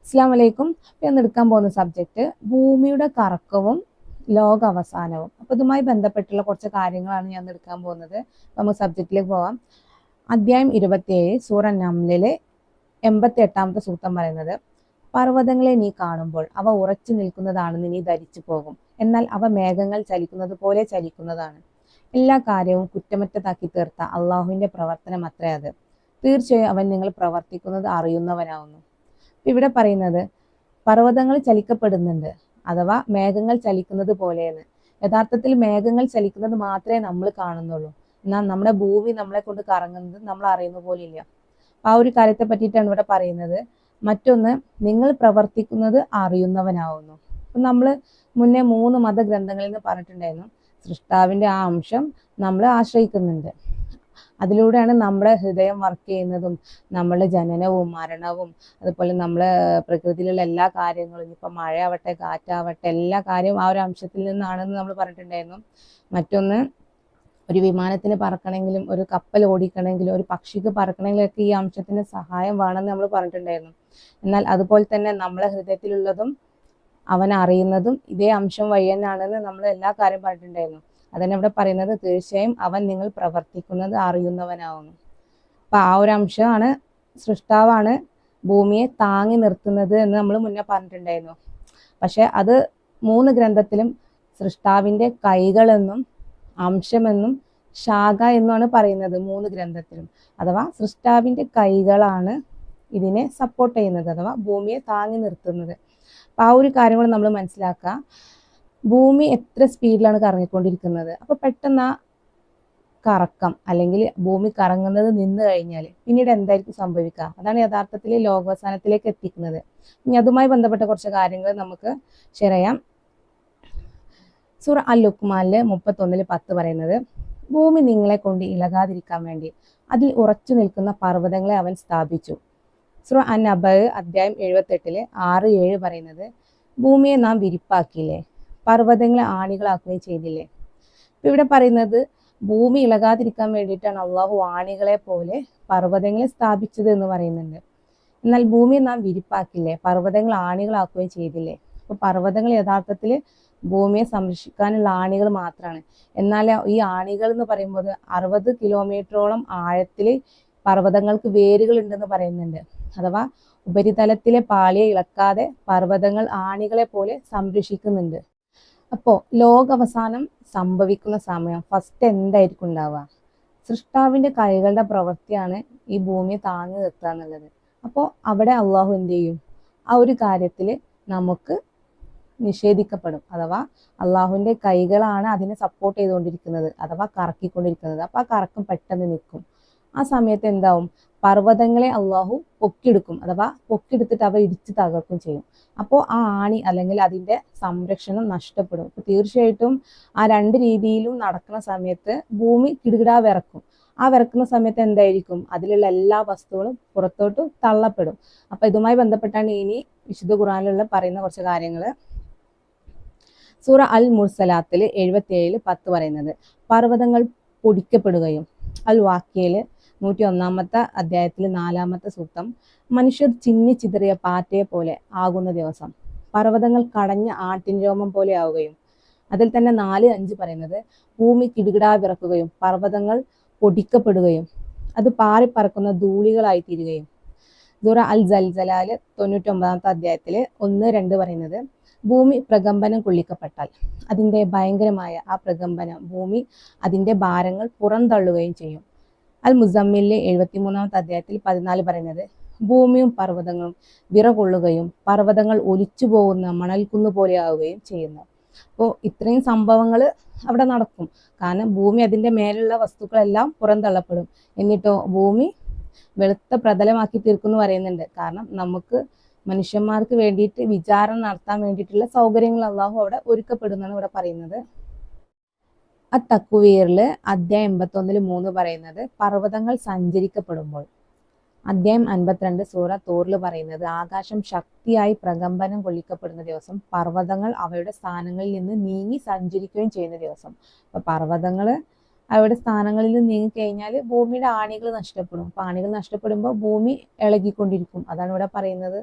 അസ്സാം വലൈക്കും. ഇന്ന് എടുക്കാൻ പോകുന്ന സബ്ജക്റ്റ് ഭൂമിയുടെ കറക്കവും ലോക അവസാനവും. അപ്പോൾ ഇതുമായി ബന്ധപ്പെട്ടുള്ള കുറച്ച് കാര്യങ്ങളാണ് ഞാൻ എടുക്കാൻ പോകുന്നത്. നമുക്ക് സബ്ജക്റ്റിലേക്ക് പോവാം. അധ്യായം 27 സൂറ നംലിലെ 88ാമത്തെ സൂക്തം പറയുന്നത്, പർവ്വതങ്ങളെ നീ കാണുമ്പോൾ അവ ഉറച്ചു നിൽക്കുന്നതാണെന്ന് നീ ധരിച്ചു പോകും. എന്നാൽ അവ മേഘങ്ങൾ ചലിക്കുന്നത് പോലെ ചലിക്കുന്നതാണ്. എല്ലാ കാര്യവും കുറ്റമറ്റതാക്കി തീർത്ത അള്ളാഹുവിന്റെ പ്രവർത്തനം അത്രേ അത്. തീർച്ചയായും അവൻ നിങ്ങൾ പ്രവർത്തിക്കുന്നത് അറിയുന്നവനാവുന്നു. ഇവിടെ പറയുന്നത് പർവ്വതങ്ങൾ ചലിക്കപ്പെടുന്നുണ്ട്, അഥവാ മേഘങ്ങൾ ചലിക്കുന്നത് പോലെയെന്ന്. യഥാർത്ഥത്തിൽ മേഘങ്ങൾ ചലിക്കുന്നത് മാത്രമേ നമ്മൾ കാണുന്നുള്ളൂ. എന്നാൽ നമ്മുടെ ഭൂമി നമ്മളെ കൊണ്ട് കറങ്ങുന്നത് നമ്മൾ അറിയുന്ന പോലെ ഇല്ല. ആ ഒരു കാര്യത്തെ പറ്റിയിട്ടാണ് ഇവിടെ പറയുന്നത്. മറ്റൊന്ന്, നിങ്ങൾ പ്രവർത്തിക്കുന്നത് അറിയുന്നവനാവുന്നു. അപ്പം നമ്മൾ മുന്നേ 3 മതഗ്രന്ഥങ്ങളിൽ നിന്ന് പറഞ്ഞിട്ടുണ്ടായിരുന്നു, സൃഷ്ടാവിന്റെ ആ അംശം നമ്മൾ ആശ്രയിക്കുന്നുണ്ട്. അതിലൂടെയാണ് നമ്മുടെ ഹൃദയം വർക്ക് ചെയ്യുന്നതും നമ്മളുടെ ജനനവും മരണവും അതുപോലെ നമ്മളെ പ്രകൃതിയിലുള്ള എല്ലാ കാര്യങ്ങളും, ഇപ്പം മഴയാവട്ടെ കാറ്റാവട്ടെ എല്ലാ കാര്യവും ആ ഒരു അംശത്തിൽ നിന്നാണെന്ന് നമ്മൾ പറഞ്ഞിട്ടുണ്ടായിരുന്നു. മറ്റൊന്ന്, ഒരു വിമാനത്തിന് പറക്കണമെങ്കിലും ഒരു കപ്പൽ ഓടിക്കണമെങ്കിലും ഒരു പക്ഷിക്ക് പറക്കണമെങ്കിലും ഒക്കെ ഈ അംശത്തിന്റെ സഹായം വേണമെന്ന് നമ്മൾ പറഞ്ഞിട്ടുണ്ടായിരുന്നു. എന്നാൽ അതുപോലെ തന്നെ നമ്മളെ ഹൃദയത്തിലുള്ളതും അവൻ അറിയുന്നതും ഇതേ അംശം വഴി തന്നെയാണെന്ന് നമ്മൾ എല്ലാ കാര്യം പറഞ്ഞിട്ടുണ്ടായിരുന്നു. അതന്നെ ഇവിടെ പറയുന്നത്, തീർച്ചയായും അവൻ നിങ്ങൾ പ്രവർത്തിക്കുന്നത് അറിയുന്നവനാവുന്നു. അപ്പൊ ആ ഒരു അംശമാണ്, സൃഷ്ടാവാണ് ഭൂമിയെ താങ്ങി നിർത്തുന്നത് എന്ന് നമ്മൾ മുന്നേ പറഞ്ഞിട്ടുണ്ടായിരുന്നു. പക്ഷെ അത് 3 ഗ്രന്ഥത്തിലും സൃഷ്ടാവിന്റെ കൈകളെന്നും അംശമെന്നും ശാഖ എന്നുമാണ് പറയുന്നത്. 3 ഗ്രന്ഥത്തിലും അഥവാ സൃഷ്ടാവിന്റെ കൈകളാണ് ഇതിനെ സപ്പോർട്ട് ചെയ്യുന്നത്, അഥവാ ഭൂമിയെ താങ്ങി നിർത്തുന്നത്. അപ്പൊ ആ ഒരു കാര്യങ്ങൾ നമ്മൾ മനസ്സിലാക്കുക. ഭൂമി എത്ര സ്പീഡിലാണ് കറങ്ങിക്കൊണ്ടിരിക്കുന്നത്. അപ്പൊ പെട്ടെന്ന് ആ കറക്കം അല്ലെങ്കിൽ ഭൂമി കറങ്ങുന്നത് നിന്ന് കഴിഞ്ഞാൽ പിന്നീട് എന്തായിരിക്കും സംഭവിക്കുക? അതാണ് യഥാർത്ഥത്തിൽ ലോകാവസാനത്തിലേക്ക് എത്തിക്കുന്നത്. ഇനി അതുമായി ബന്ധപ്പെട്ട കുറച്ച് കാര്യങ്ങൾ നമുക്ക് ഷെയർ ചെയ്യാം. സൂറ അൽ-ലുഖ്മാനിലെ 31:10 പറയുന്നത്, ഭൂമി നിങ്ങളെ കൊണ്ട് ഇളകാതിരിക്കാൻ വേണ്ടി അതിൽ ഉറച്ചു നിൽക്കുന്ന പർവ്വതങ്ങളെ അവൻ സ്ഥാപിച്ചു. സൂറ അൻ-നബ അധ്യായം 78 6-7 പറയുന്നത്, ഭൂമിയെ നാം വിരിപ്പാക്കിയില്ലേ, പർവ്വതങ്ങളെ ആണികളാക്കുകയും ചെയ്തില്ലേ. ഇപ്പൊ ഇവിടെ പറയുന്നത് ഭൂമി ഇളകാതിരിക്കാൻ വേണ്ടിയിട്ടാണ് അള്ളാഹു ആണികളെ പോലെ പർവ്വതങ്ങളെ സ്ഥാപിച്ചത് എന്ന് പറയുന്നുണ്ട്. എന്നാൽ ഭൂമിയെ നാം വിരിപ്പാക്കില്ലേ, പർവ്വതങ്ങൾ ആണികളാക്കുകയും ചെയ്തില്ലേ. അപ്പൊ പർവ്വതങ്ങൾ യഥാർത്ഥത്തിൽ ഭൂമിയെ സംരക്ഷിക്കാനുള്ള ആണികൾ മാത്രമാണ്. എന്നാൽ ഈ ആണികൾ എന്ന് പറയുമ്പോൾ 60 കിലോമീറ്ററോളം ആഴത്തിൽ പർവ്വതങ്ങൾക്ക് വേരുകൾ ഉണ്ടെന്ന് പറയുന്നുണ്ട്. അഥവാ ഉപരിതലത്തിലെ പാളിയെ ഇളക്കാതെ പർവ്വതങ്ങൾ ആണികളെ പോലെ സംരക്ഷിക്കുന്നുണ്ട്. അപ്പോ ലോകാവസാനം സംഭവിക്കുന്ന സമയം ഫസ്റ്റ് എന്തായിരിക്കും ഉണ്ടാവുക? സൃഷ്ടാവിന്റെ കൈകളുടെ പ്രവൃത്തിയാണ് ഈ ഭൂമിയെ താങ്ങി നിർത്തുക എന്നുള്ളത്. അപ്പോൾ അവിടെ അള്ളാഹു എന്ത് ചെയ്യും? ആ ഒരു കാര്യത്തിൽ നമുക്ക് നിഷേധിക്കപ്പെടും. അഥവാ അള്ളാഹുവിന്റെ കൈകളാണ് അതിനെ സപ്പോർട്ട് ചെയ്തുകൊണ്ടിരിക്കുന്നത്, അഥവാ കറക്കിക്കൊണ്ടിരിക്കുന്നത്. അപ്പൊ ആ കറക്കം പെട്ടെന്ന് നിൽക്കും. ആ സമയത്ത് എന്താവും? പർവ്വതങ്ങളെ അള്ളാഹു പൊക്കിയെടുക്കും, അഥവാ പൊക്കിയെടുത്തിട്ട് അവ ഇടിച്ച് തകർക്കും ചെയ്യും. അപ്പോൾ ആ ആണി അല്ലെങ്കിൽ അതിന്റെ സംരക്ഷണം നഷ്ടപ്പെടും. അപ്പൊ തീർച്ചയായിട്ടും ആ 2 രീതിയിലും നടക്കുന്ന സമയത്ത് ഭൂമി കിടുകിടാ വിറക്കും. ആ വിറക്കുന്ന സമയത്ത് എന്തായിരിക്കും? അതിലുള്ള എല്ലാ വസ്തുക്കളും പുറത്തോട്ട് തള്ളപ്പെടും. അപ്പൊ ഇതുമായി ബന്ധപ്പെട്ടാണ് ഇനി വിശുദ്ധ ഖുർആനിലുള്ള പറയുന്ന കുറച്ച് കാര്യങ്ങൾ. സൂറ അൽ മുർസലാത്തിൽ 77:10 പറയുന്നത്, പർവ്വതങ്ങൾ പൊടിക്കപ്പെടുകയും. അൽ വാക്കിയയില് 101ാമത്തെ അധ്യായത്തിൽ 4ാമത്തെ സൂക്തം, മനുഷ്യർ ചിന്നി ചിതറിയ പാറ്റയെ പോലെ ആകുന്ന ദിവസം പർവ്വതങ്ങൾ കടഞ്ഞ ആട്ടിൻ രോമം പോലെ ആവുകയും. അതിൽ തന്നെ 4-5 പറയുന്നത്, ഭൂമി കിടുകിടാ വിറക്കുകയും പർവ്വതങ്ങൾ പൊടിക്കപ്പെടുകയും അത് പാറിപ്പറക്കുന്ന ധൂളികളായി തീരുകയും. സൂറ അൽ ജൽസലാല് 99ാമത്തെ അധ്യായത്തിൽ 1-2 പറയുന്നത്, ഭൂമി പ്രകമ്പനം കൊള്ളിക്കപ്പെട്ടാൽ അതിൻ്റെ ഭയങ്കരമായ ആ പ്രകമ്പനം ഭൂമി അതിൻ്റെ ഭാരങ്ങൾ പുറന്തള്ളുകയും ചെയ്യും. അൽ മുസമ്മിലിലെ 73ാമത്തെ അധ്യായത്തിൽ 14 പറയുന്നത്, ഭൂമിയും പർവ്വതങ്ങളും വിറകൊള്ളുകയും പർവ്വതങ്ങൾ ഒലിച്ചു പോകുന്ന മണൽക്കുന്ന് പോലെ ആവുകയും ചെയ്യുന്നു. അപ്പോൾ ഇത്രയും സംഭവങ്ങൾ അവിടെ നടക്കും. കാരണം ഭൂമി അതിൻ്റെ മേലുള്ള വസ്തുക്കളെല്ലാം പുറന്തള്ളപ്പെടും. എന്നിട്ടോ ഭൂമി വെളുത്ത പ്രതലമാക്കി തീർക്കുമെന്ന് പറയുന്നുണ്ട്. കാരണം നമുക്ക് മനുഷ്യന്മാർക്ക് വേണ്ടിയിട്ട് വിചാരണ നടത്താൻ വേണ്ടിയിട്ടുള്ള സൗകര്യങ്ങൾ അള്ളാഹു അവിടെ ഒരുക്കപ്പെടുന്നതാണ് ഇവിടെ പറയുന്നത്. തക്വീറിൽ അധ്യായം 81:3 പറയുന്നത്, പർവ്വതങ്ങൾ സഞ്ചരിക്കപ്പെടുമ്പോൾ. അധ്യായം 52 സൂറ തൂറിൽ പറയുന്നത്, ആകാശം ശക്തിയായി പ്രകമ്പനം കൊള്ളിക്കപ്പെടുന്ന ദിവസം പർവ്വതങ്ങൾ അവയുടെ സ്ഥാനങ്ങളിൽ നിന്ന് നീങ്ങി സഞ്ചരിക്കുകയും ചെയ്യുന്ന ദിവസം. അപ്പൊ പർവ്വതങ്ങൾ അവയുടെ സ്ഥാനങ്ങളിൽ നിന്ന് നീങ്ങിക്കഴിഞ്ഞാൽ ഭൂമിയുടെ ആണികൾ നഷ്ടപ്പെടും. അപ്പൊ ആണികൾ നഷ്ടപ്പെടുമ്പോൾ ഭൂമി ഇളകിക്കൊണ്ടിരിക്കും. അതാണ് ഇവിടെ പറയുന്നത്.